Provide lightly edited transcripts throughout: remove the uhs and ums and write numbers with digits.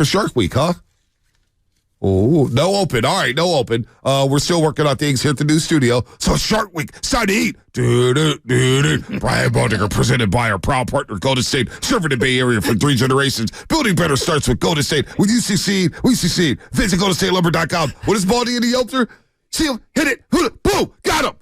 for Shark Week, huh? Oh, no open. All right, no open. We're still working on things here at the new studio. So Shark Week, it's time to eat. Brian Baldinger, presented by our proud partner, Golden State, serving the Bay Area for 3 generations. Building better starts with Golden State. With UCC, we succeed. Visit GoldenStateLumber.com. What is Baldy in the Yelter? See him, hit it, boom, got him.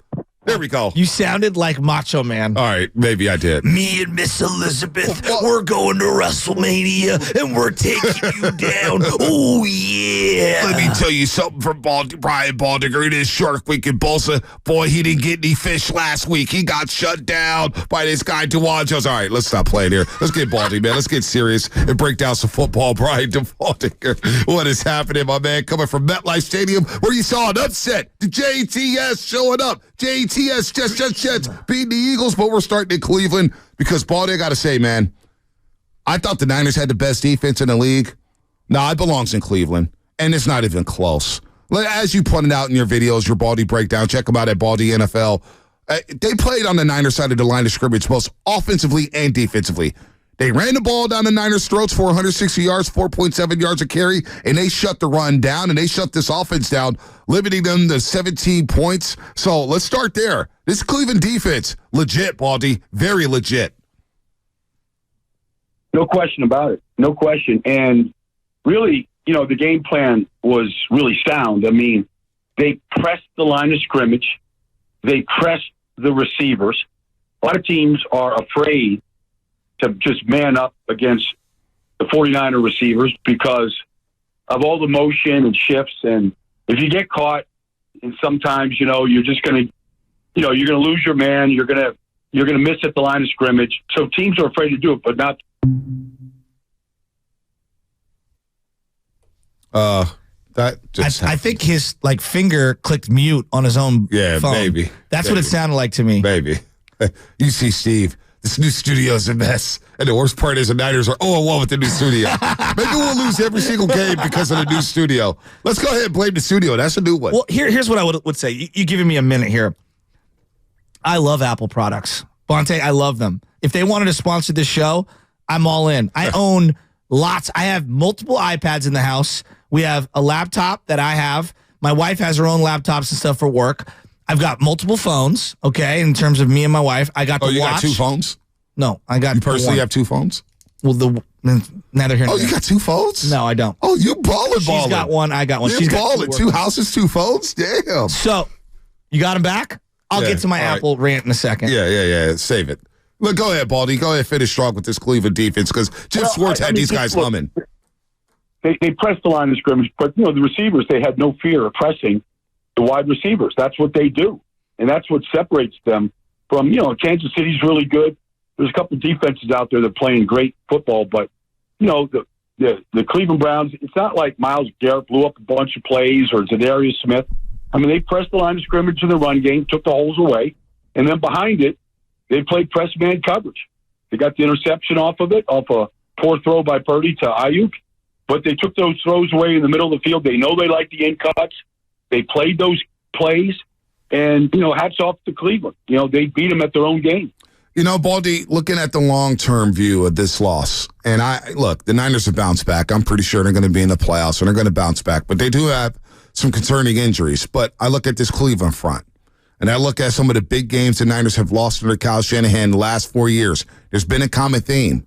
There we go. You sounded like Macho Man. All right, maybe I did. Me and Miss Elizabeth, we're going to WrestleMania, and we're taking you down. Oh, yeah. Let me tell you something from Brian Baldinger. It is Shark Week in Bosa. Boy, he didn't get any fish last week. He got shut down by this guy, Dawand Jones. All right, let's stop playing here. Let's get Baldy, man. Let's get serious and break down some football. Brian Baldinger, what is happening, my man? Coming from MetLife Stadium, where you saw an upset. The JTS showing up. JTS, Jets, beating the Eagles, but we're starting in Cleveland because, Baldy, I got to say, man, I thought the Niners had the best defense in the league. No, it belongs in Cleveland, and it's not even close. As you pointed out in your videos, your Baldy breakdown, check them out at Baldy NFL. They played on the Niners side of the line of scrimmage, both offensively and defensively. They ran the ball down the Niners' throats for 160 yards, 4.7 yards a carry, and they shut the run down, and they shut this offense down, limiting them to 17 points. So let's start there. This Cleveland defense, legit, Baldy, very legit. No question about it. No question. And really, the game plan was really sound. I mean, they pressed the line of scrimmage. They pressed the receivers. A lot of teams are afraid to just man up against the 49er receivers because of all the motion and shifts. And if you get caught, and sometimes, you're just going to, you're going to lose your man. You're going to miss at the line of scrimmage. So teams are afraid to do it, but not. I think his finger clicked mute on his own phone. Maybe. That's what it sounded like to me. Maybe. You see, Steve, this new studio is a mess. And the worst part is the Niners are 0-1 with the new studio. Maybe we'll lose every single game because of the new studio. Let's go ahead and blame the studio. That's a new one. Well, here's what I would say. You giving me a minute here. I love Apple products. Bonte, I love them. If they wanted to sponsor this show, I'm all in. I own lots. I have multiple iPads in the house. We have a laptop that I have. My wife has her own laptops and stuff for work. I've got multiple phones, okay, in terms of me and my wife. I got the watch. You got 2 phones? No, I got. You personally have 2 phones? Well, neither here nor there. You got 2 phones? No, I don't. Oh, you balling. She's got one, I got one. She's balling. 2 houses, 2 phones? Damn. So, you got them back? I'll get to my Apple rant in a second. Yeah. Save it. Look, go ahead, Baldy. Go ahead, finish strong with this Cleveland defense because Jim Schwartz had these guys humming. They pressed the line of scrimmage, but the receivers, they had no fear of pressing the wide receivers. That's what they do, and that's what separates them from Kansas City's really good. There's a couple of defenses out there that are playing great football, but the Cleveland Browns, it's not like Myles Garrett blew up a bunch of plays or Zadarius Smith. I mean, they pressed the line of scrimmage in the run game, took the holes away, and then behind it, they played press man coverage. They got the interception off of it, off a poor throw by Purdy to Ayuk, but they took those throws away in the middle of the field. They know they like the in cuts. They played those plays, and, hats off to Cleveland. They beat them at their own game. Baldy, looking at the long-term view of this loss, and the Niners have bounced back. I'm pretty sure they're going to be in the playoffs, and they're going to bounce back, but they do have some concerning injuries. But I look at this Cleveland front, and I look at some of the big games the Niners have lost under Kyle Shanahan in the last 4 years. There's been a common theme.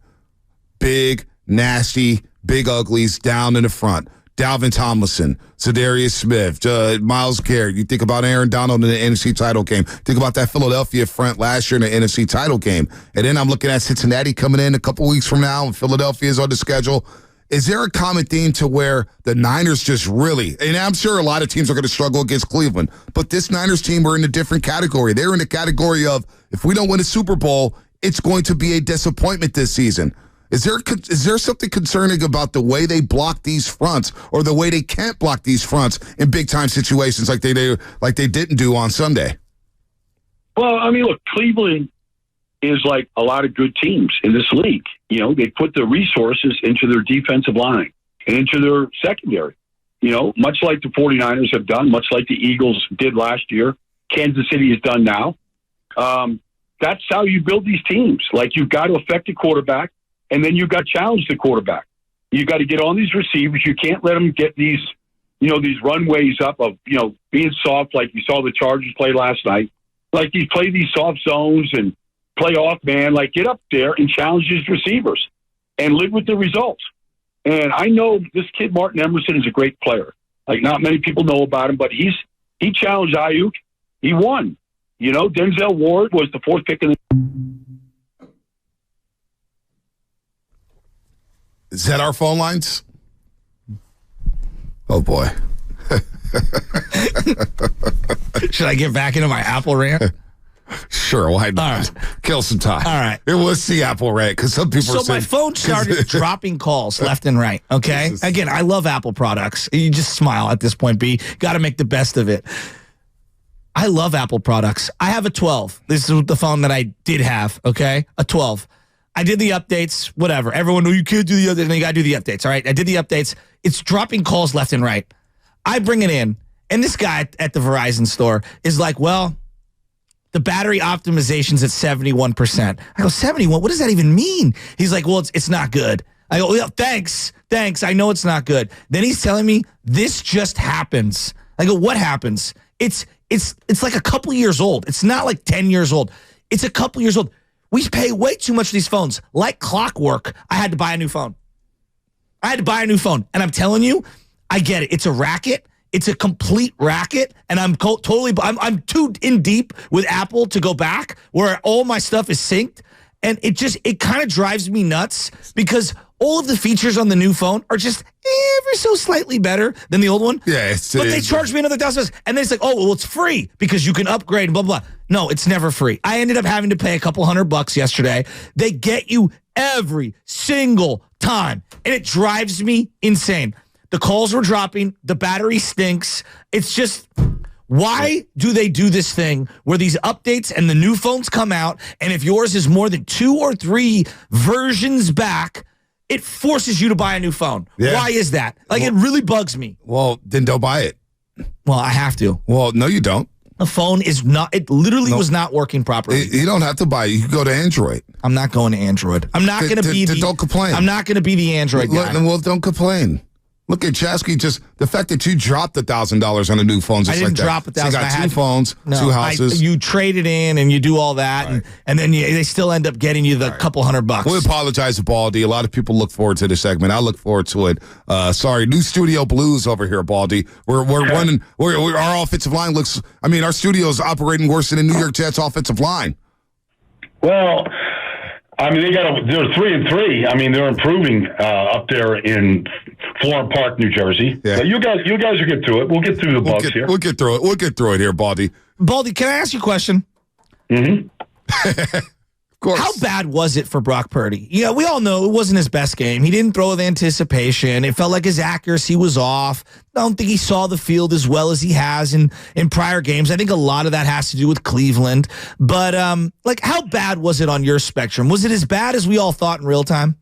Big, nasty, big uglies down in the front. Dalvin Tomlinson, Zadarius Smith, Myles Garrett. You think about Aaron Donald in the NFC title game. Think about that Philadelphia front last year in the NFC title game. And then I'm looking at Cincinnati coming in a couple weeks from now, and Philadelphia is on the schedule. Is there a common theme to where the Niners just really, and I'm sure a lot of teams are going to struggle against Cleveland, but this Niners team are in a different category. They're in the category of, if we don't win a Super Bowl, it's going to be a disappointment this season. Is there something concerning about the way they block these fronts or the way they can't block these fronts in big-time situations like they didn't do on Sunday? Well, I mean, look, Cleveland is like a lot of good teams in this league. They put the resources into their defensive line and into their secondary, much like the 49ers have done, much like the Eagles did last year, Kansas City has done now. That's how you build these teams. Like, you've got to affect the quarterback, and then you've got to challenge the quarterback. You got to get on these receivers. You can't let them get these, these runways up of, being soft like you saw the Chargers play last night. Like you play these soft zones and play off man. Like get up there and challenge these receivers and live with the results. And I know this kid Martin Emerson is a great player. Like not many people know about him, but he challenged Ayuk. He won. Denzel Ward was the fourth pick in the. Is that our phone lines? Oh boy. Should I get back into my Apple rant? Sure, why not? All right. Kill some time. All right. It was the Apple rant because some people are So saying, my phone started dropping calls left and right, okay? Again, I love Apple products. You just smile at this point, B. Got to make the best of it. I love Apple products. I have a 12. This is the phone that I did have, okay? A 12. I did the updates, whatever. Everyone, you can't do the updates. No, you got to do the updates, all right? I did the updates. It's dropping calls left and right. I bring it in, and this guy at the Verizon store is like, well, the battery optimization's at 71%. I go, 71? What does that even mean? He's like, well, it's not good. I go, well, thanks. I know it's not good. Then he's telling me this just happens. I go, what happens? It's like a couple years old. It's not like 10 years old. It's a couple years old. We pay way too much for these phones. Like clockwork, I had to buy a new phone. And I'm telling you, I get it. It's a racket. It's a complete racket, and I'm too in deep with Apple to go back where all my stuff is synced, and it kind of drives me nuts because all of the features on the new phone are just ever so slightly better than the old one. Yeah, but they charge me another $1,000, and then it's like, oh, well, it's free because you can upgrade and blah blah. No, it's never free. I ended up having to pay a couple $100 yesterday. They get you every single time, and it drives me insane. The calls were dropping. The battery stinks. It's just, why do they do this thing where these updates and the new phones come out, and if yours is more than 2 or 3 versions back, it forces you to buy a new phone? Yeah. Why is that? It really bugs me. Well, then don't buy it. Well, I have to. Well, no, you don't. The phone is not, it literally was not working properly. You don't have to buy it. You can go to Android. I'm not going to Android. I'm not going to be the... Don't complain. I'm not going to be the Android guy. Well, don't complain. Look at Chasky, just the fact that you dropped $1,000 on a new phone. I didn't drop $1,000. So you got 2 phones, 2 houses. You trade it in and you do all that, right. and then they still end up getting you the couple $100. We apologize to Baldy. A lot of people look forward to this segment. I look forward to it. Sorry, new studio blues over here, Baldy. We're running. Our offensive line looks. I mean, our studio's operating worse than the New York Jets' offensive line. Well, I mean, they're 3-3. I mean, they're improving up there in Florham Park, New Jersey. Yeah. But you guys will get through it. We'll get through the bugs here. We'll get through it. We'll get through it here, Baldy. Baldy, can I ask you a question? Mm-hmm. Of course. How bad was it for Brock Purdy? Yeah, we all know it wasn't his best game. He didn't throw with anticipation. It felt like his accuracy was off. I don't think he saw the field as well as he has in prior games. I think a lot of that has to do with Cleveland. But, how bad was it on your spectrum? Was it as bad as we all thought in real time?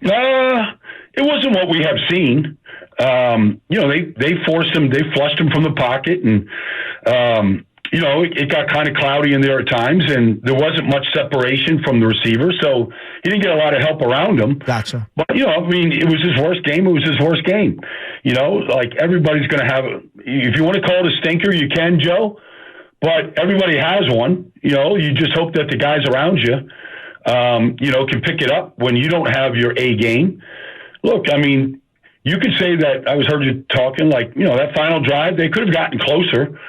It wasn't what we have seen. They forced him. They flushed him from the pocket, and it got kind of cloudy in there at times, and there wasn't much separation from the receiver, so he didn't get a lot of help around him. Gotcha. But it was his worst game. It was his worst game. Everybody's going to have. If you want to call it a stinker, you can, Joe. But everybody has one. You just hope that the guys around you, can pick it up when you don't have your A game. Look, I mean, you could say that I heard you talking that final drive, they could have gotten closer.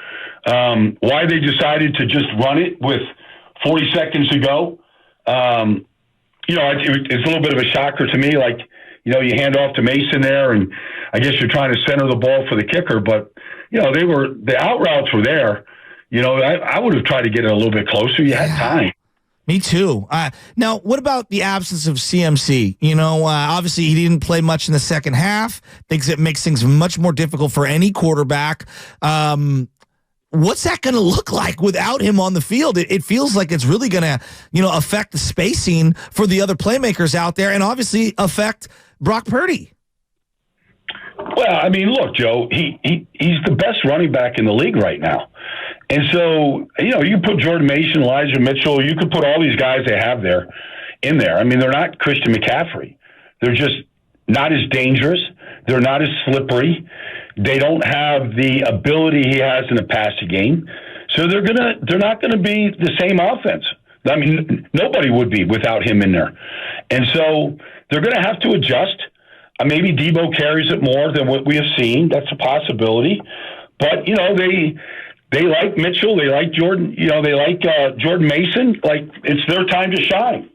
Why they decided to just run it with 40 seconds to go, it's a little bit of a shocker to me. You hand off to Mason there, and I guess you're trying to center the ball for the kicker. But, the out routes were there. I would have tried to get it a little bit closer. You had time. Me too. Now, what about the absence of CMC? Obviously he didn't play much in the second half. Thinks it makes things much more difficult for any quarterback. What's that going to look like without him on the field? It feels like it's really going to, affect the spacing for the other playmakers out there, and obviously affect Brock Purdy. Well, I mean, look, Joe, he's the best running back in the league right now. And so, you put Jordan Mason, Elijah Mitchell, you could put all these guys they have there in there. I mean, they're not Christian McCaffrey. They're just not as dangerous. They're not as slippery. They don't have the ability he has in the passing game. So they're not gonna be the same offense. I mean, nobody would be without him in there. And so they're gonna have to adjust. Maybe Debo carries it more than what we have seen. That's a possibility. But, they like Mitchell. They like Jordan. They like Jordan Mason. Like, it's their time to shine.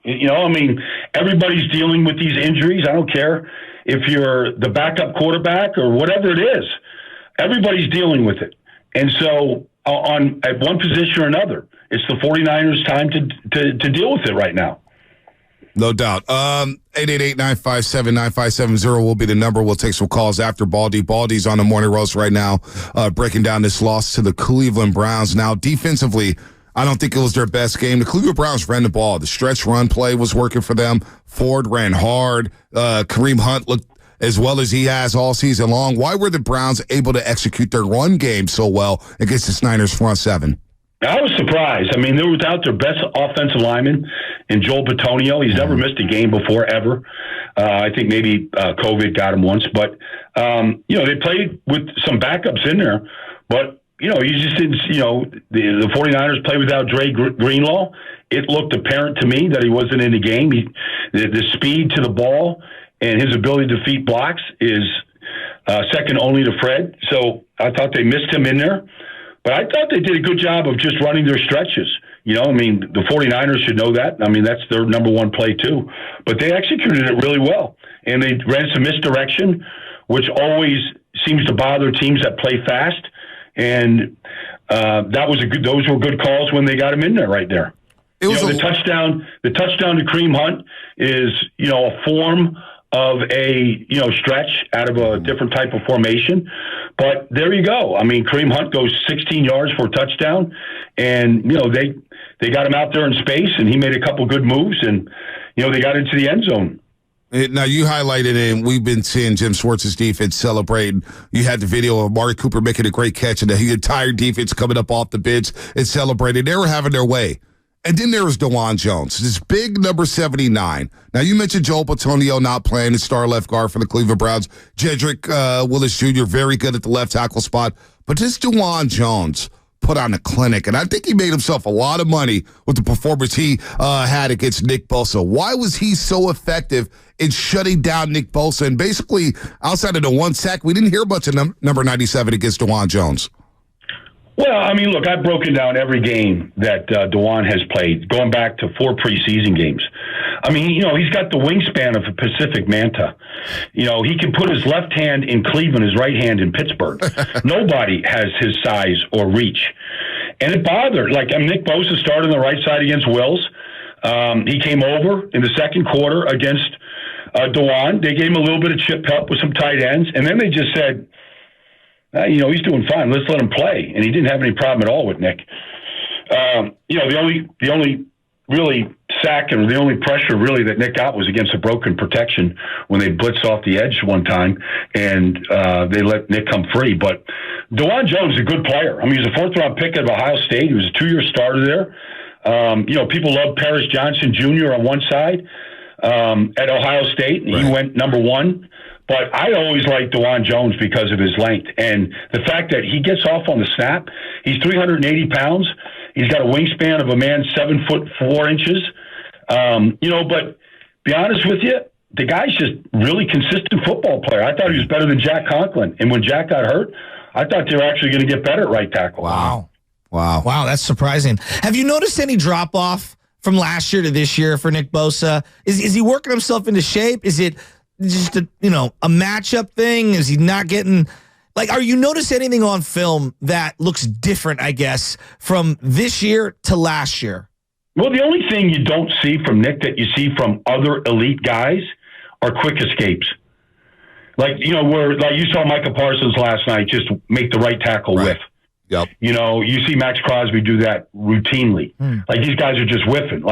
Everybody's dealing with these injuries. I don't care if you're the backup quarterback or whatever it is. Everybody's dealing with it. And so at one position or another, it's the 49ers' time to deal with it right now. No doubt. 888-957-9570 will be the number. We'll take some calls after Baldy. Baldy's on the morning roast right now, breaking down this loss to the Cleveland Browns. Now, defensively, I don't think it was their best game. The Cleveland Browns ran the ball. The stretch run play was working for them. Ford ran hard. Kareem Hunt looked as well as he has all season long. Why were the Browns able to execute their run game so well against the Niners front seven? I was surprised. They were without their best offensive lineman in Joel Bitonio. He's never missed a game before, ever. I think maybe COVID got him once. But, they played with some backups in there. But, you just didn't, the 49ers played without Dre Greenlaw. It looked apparent to me that he wasn't in the game. The speed to the ball and his ability to defeat blocks is second only to Fred. So I thought they missed him in there. But I thought they did a good job of just running their stretches. The 49ers should know that. That's their number one play too. But they executed it really well. And they ran some misdirection, which always seems to bother teams that play fast. And those were good calls when they got him in there right there. The touchdown to Kareem Hunt is, a form of a stretch out of a different type of formation. But there you go. Kareem Hunt goes 16 yards for a touchdown, and they got him out there in space, and he made a couple good moves, and they got into the end zone. Now, you highlighted it, and we've been seeing Jim Schwartz's defense celebrating. You had the video of Amari Cooper making a great catch, and the entire defense coming up off the bench and celebrating. They were having their way. And then there was Dawand Jones, this big number 79. Now, you mentioned Joel Bitonio not playing, the star left guard for the Cleveland Browns. Jedrick Willis Jr., very good at the left tackle spot. But this Dawand Jones put on a clinic, and I think he made himself a lot of money with the performance he had against Nick Bosa. Why was he so effective in shutting down Nick Bosa? And basically, outside of the one sack, we didn't hear much of number 97 against Dawand Jones. Well, look, I've broken down every game that Dawand has played, going back to 4 preseason games. He's got the wingspan of a Pacific Manta. He can put his left hand in Cleveland, his right hand in Pittsburgh. Nobody has his size or reach. And it bothered. Nick Bosa started on the right side against Wills. He came over in the second quarter against Dawand. They gave him a little bit of chip help with some tight ends, and then they just said, he's doing fine. Let's let him play. And he didn't have any problem at all with Nick. The only really sack and the only pressure really that Nick got was against a broken protection when they blitzed off the edge one time and they let Nick come free. But Dawand Jones is a good player. He's a 4th-round pick of Ohio State. He was a 2-year starter there. People love Paris Johnson Jr. on one side at Ohio State, and he went number 1. But I always liked Dawand Jones because of his length and the fact that he gets off on the snap. He's 380 pounds. He's got a wingspan of a man 7'4". But be honest with you, the guy's just really consistent football player. I thought he was better than Jack Conklin. And when Jack got hurt, I thought they were actually going to get better at right tackle. Wow, that's surprising. Have you noticed any drop-off from last year to this year for Nick Bosa? Is he working himself into shape? Is it just a matchup thing? Is he not getting are you noticing anything on film that looks different, I guess, from this year to last year? Well, the only thing you don't see from Nick that you see from other elite guys are quick escapes. Where you saw Micah Parsons last night just make the right tackle whiff. Yep. You see Max Crosby do that routinely. These guys are just whiffing.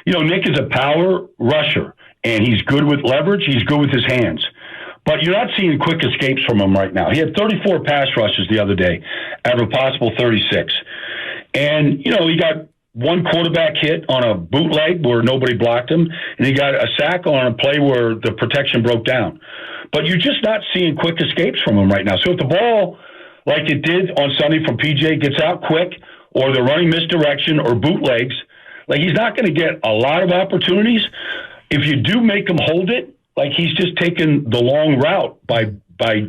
Nick is a power rusher. And he's good with leverage. He's good with his hands. But you're not seeing quick escapes from him right now. He had 34 pass rushes the other day out of a possible 36. And, he got one quarterback hit on a bootleg where nobody blocked him, and he got a sack on a play where the protection broke down. But you're just not seeing quick escapes from him right now. So if the ball, like it did on Sunday from PJ, gets out quick, or they're running misdirection or bootlegs, like he's not going to get a lot of opportunities. If you do make him hold it, like he's just taking the long route by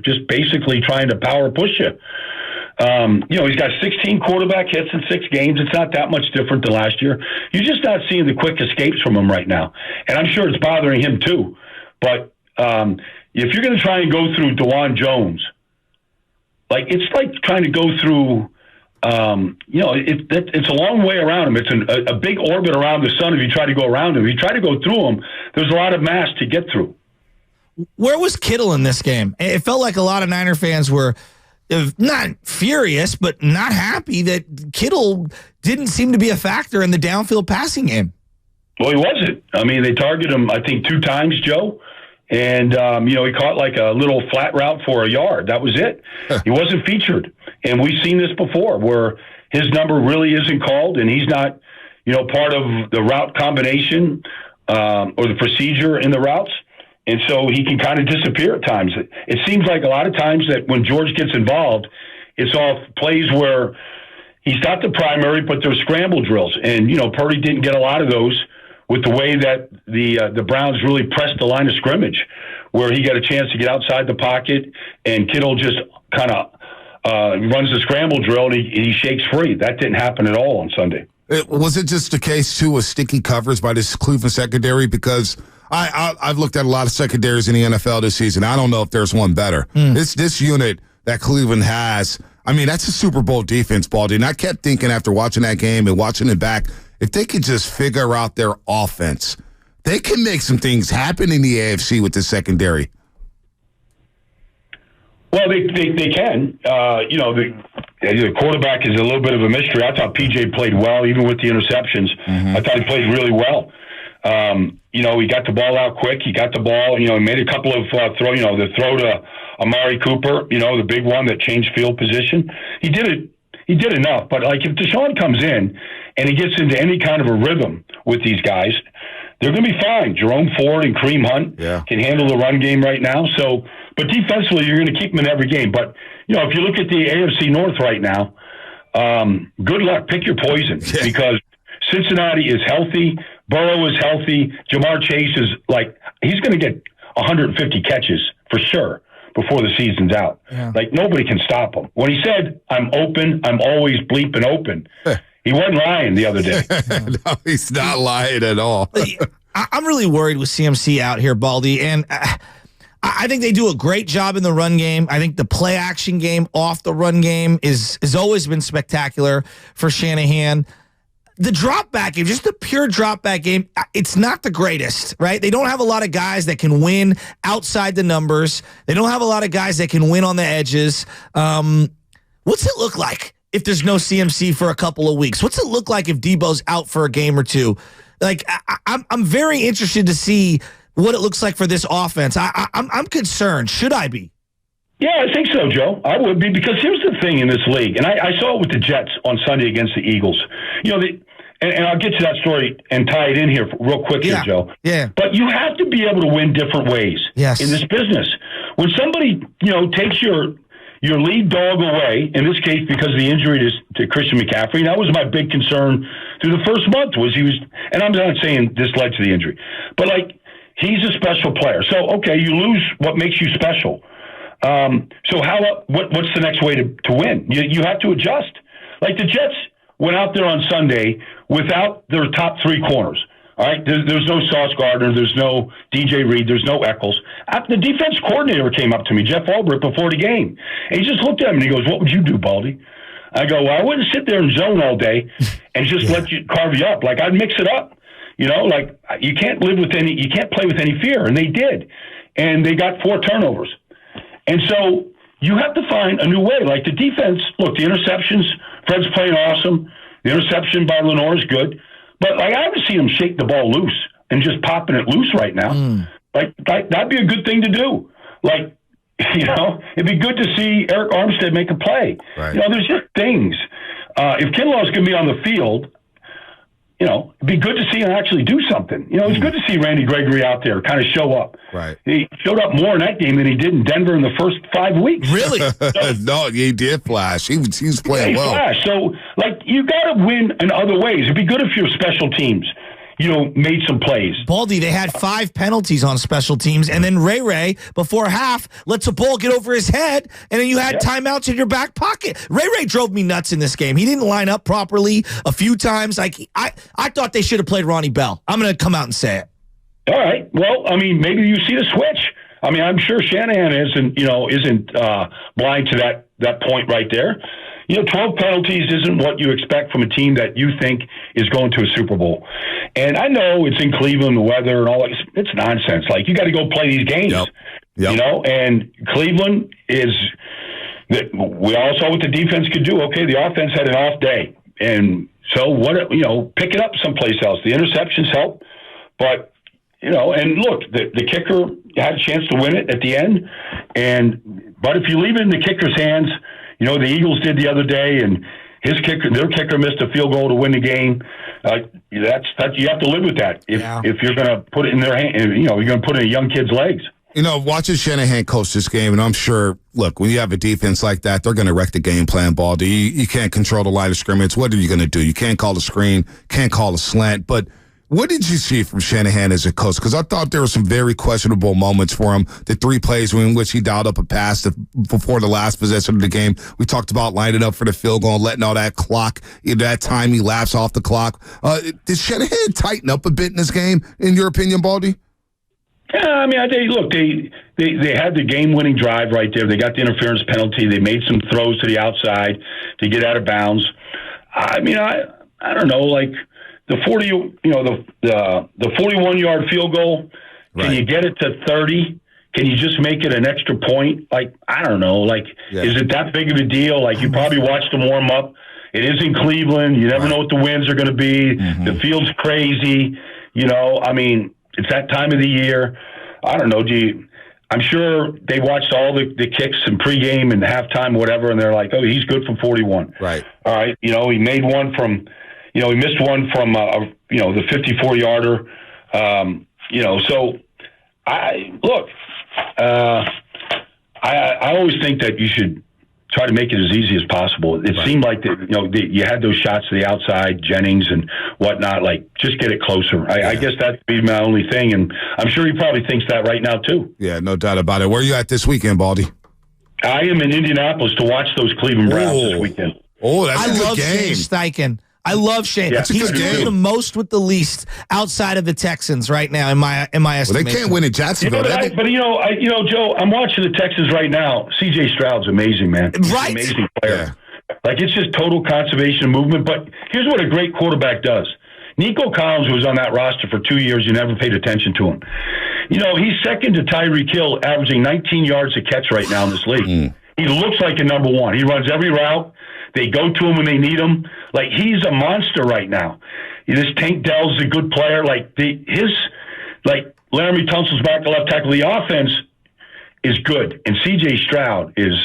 just basically trying to power push you. He's got 16 quarterback hits in 6 games. It's not that much different than last year. You're just not seeing the quick escapes from him right now. And I'm sure it's bothering him too. But if you're going to try and go through Dawand Jones, like it's like trying to go through, it's a long way around him. It's a big orbit around the sun if you try to go around him. If you try to go through him, there's a lot of mass to get through. Where was Kittle in this game? It felt like a lot of Niner fans were not furious, but not happy that Kittle didn't seem to be a factor in the downfield passing game. Well, he wasn't. I mean, they targeted him, I think, 2 times, Joe. And, he caught like a little flat route for a yard. That was it. He wasn't featured. And we've seen this before where his number really isn't called and he's not, part of the route combination or the procedure in the routes. And so he can kind of disappear at times. It seems like a lot of times that when George gets involved, it's off plays where he's not the primary, but there's scramble drills. And, Purdy didn't get a lot of those with the way that the Browns really pressed the line of scrimmage, where he got a chance to get outside the pocket and Kittle just kind of runs the scramble drill and he shakes free. That didn't happen at all on Sunday. Was it just a case, too, of sticky covers by this Cleveland secondary? Because I've looked at a lot of secondaries in the NFL this season. I don't know if there's one better. This unit that Cleveland has, I mean, that's a Super Bowl defense, Baldy. And I kept thinking after watching that game and watching it back, if they could just figure out their offense, they can make some things happen in the AFC with the secondary. Well, they can. The quarterback is a little bit of a mystery. I thought PJ played well, even with the interceptions. I thought he played really well. He got the ball out quick. He got the ball. He made a couple of the throw to Amari Cooper. The big one that changed field position. He did it. He did enough. But like if Deshaun comes in and he gets into any kind of a rhythm with these guys, they're going to be fine. Jerome Ford and Kareem Hunt can handle the run game right now. So, but defensively, you're going to keep them in every game. But if you look at the AFC North right now, good luck. Pick your poison because Cincinnati is healthy. Burrow is healthy. Jamar Chase is he's going to get 150 catches for sure before the season's out. Like nobody can stop him. When he said, "I'm open, I'm always bleeping open," he wasn't lying the other day. No, he's not lying at all. I'm really worried with CMC out here, Baldy, and I think they do a great job in the run game. I think the play action game off the run game has always been spectacular for Shanahan. The drop back game, just the pure drop back game, it's not the greatest, right? They don't have a lot of guys that can win outside the numbers. They don't have a lot of guys that can win on the edges. What's it look like if there's no CMC for a couple of weeks? What's it look like if Debo's out for a game or two? Like, I'm very interested to see what it looks like for this offense. I'm concerned. Should I be? Yeah, I think so, Joe. I would be, because here's the thing in this league, and I saw it with the Jets on Sunday against the Eagles. And I'll get to that story and tie it in here real quick here, Joe. Yeah. But you have to be able to win different ways in this business. When somebody, takes your lead dog away, in this case because of the injury to Christian McCaffrey, that was my big concern through the first month and I'm not saying this led to the injury, but he's a special player. So, okay, you lose what makes you special. So what's the next way to win? You have to adjust. Like the Jets went out there on Sunday without their top 3 corners. All right, there's no Sauce Gardner, there's no DJ Reed, there's no Eccles. The defense coordinator came up to me, Jeff Albrecht, before the game, and he just looked at me and he goes, "What would you do, Baldy?" I go, "Well, I wouldn't sit there and zone all day and just let you carve you up. I'd mix it up. You can't play with any fear." And they did, and they got 4 turnovers. And so you have to find a new way. Like the defense, look, the interceptions, Fred's playing awesome. The interception by Lenore is good. But I haven't seen him shake the ball loose and just popping it loose right now. That'd be a good thing to do. It'd be good to see Eric Armstead make a play. Right. There's just things. If Kinlaw's going to be on the field, it'd be good to see him actually do something. It's good to see Randy Gregory out there kind of show up. Right. He showed up more in that game than he did in Denver in the first 5 weeks. Really? No, he did flash. He was playing well. Flash. So, you got to win in other ways. It'd be good if your special teams, made some plays. Baldy, they had 5 penalties on special teams, and then Ray, before half, lets a ball get over his head, and then you had timeouts in your back pocket. Ray drove me nuts in this game. He didn't line up properly a few times. I thought they should have played Ronnie Bell. I'm going to come out and say it. All right. Well, maybe you see the switch. I'm sure Shanahan isn't blind to that point right there. 12 penalties isn't what you expect from a team that you think is going to a Super Bowl. And I know it's in Cleveland, the weather and all that. It's nonsense. You got to go play these games. Yep. And Cleveland we all saw what the defense could do. Okay, the offense had an off day. And so pick it up someplace else. The interceptions help. But, and look, the kicker had a chance to win it at the end. But if you leave it in the kicker's hands, the Eagles did the other day, and their kicker missed a field goal to win the game. You have to live with that if you're going to put it in their hand. You're going to put it in a young kid's legs. Watching Shanahan coach this game, and I'm sure, look, when you have a defense like that, they're going to wreck the game plan, Baldy. You can't control the line of scrimmage. What are you going to do? You can't call a screen, can't call a slant, but what did you see from Shanahan as a coach? Because I thought there were some very questionable moments for him. The 3 plays in which he dialed up a pass before the last possession of the game. We talked about lining up for the field goal and letting all that clock, that time he laps off the clock. Did Shanahan tighten up a bit in this game, in your opinion, Baldy? Yeah, they had the game-winning drive right there. They got the interference penalty. They made some throws to the outside to get out of bounds. I don't know, the 41-yard field goal, can you get it to 30? Can you just make it an extra point? I don't know. Is it that big of a deal? You probably watched them warm up. It is in Cleveland. You never know what the winds are going to be. Mm-hmm. The field's crazy. It's that time of the year. I don't know. I'm sure they watched all the kicks in pregame and halftime, whatever, and they're like, oh, he's good from 41. Right. All right. He made one from – he missed one from, the 54-yarder. So I always think that you should try to make it as easy as possible. It seemed like you had those shots to the outside, Jennings and whatnot. Just get it closer. I guess that'd be my only thing, and I'm sure he probably thinks that right now too. Yeah, no doubt about it. Where are you at this weekend, Baldy? I am in Indianapolis to watch those Cleveland Browns this weekend. Oh, that's a good game. Shane Steichen. I love Shane. Yeah, he's doing the most with the least outside of the Texans right now, in my estimation. Well, they can't win in Jacksonville. Joe, I'm watching the Texans right now. C.J. Stroud's amazing, man. He's right, an amazing player. Yeah. It's just total conservation of movement. But here's what a great quarterback does. Nico Collins, who was on that roster for 2 years, you never paid attention to him. He's second to Tyreek Hill, averaging 19 yards a catch right now in this league. He looks like a number one. He runs every route. They go to him when they need him. He's a monster right now. This Tank Dell's a good player. Laramie Tunsil's back to left tackle. The offense is good. And C.J. Stroud he's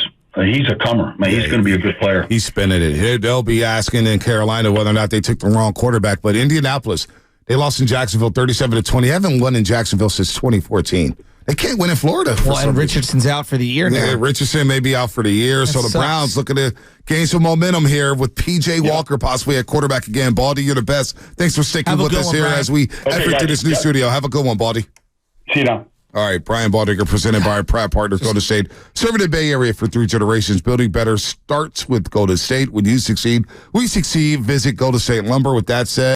a comer. Man, he's going to be a good player. He's spinning it. They'll be asking in Carolina whether or not they took the wrong quarterback. But Indianapolis, they lost in Jacksonville 37-20. They haven't won in Jacksonville since 2014. They can't win in Florida. And Richardson's out for the year now. Yeah, Richardson may be out for the year. So the Browns looking to gain some momentum here with P.J. Walker possibly at quarterback again. Baldy, you're the best. Thanks for sticking with us here as we effort to this new studio. Have a good one, Baldy. See you now. All right, Brian Baldinger, presented by our proud partners, Golden State. Serving the Bay Area for 3 generations. Building better starts with Golden State. When you succeed, we succeed. Visit Golden State Lumber. With that said,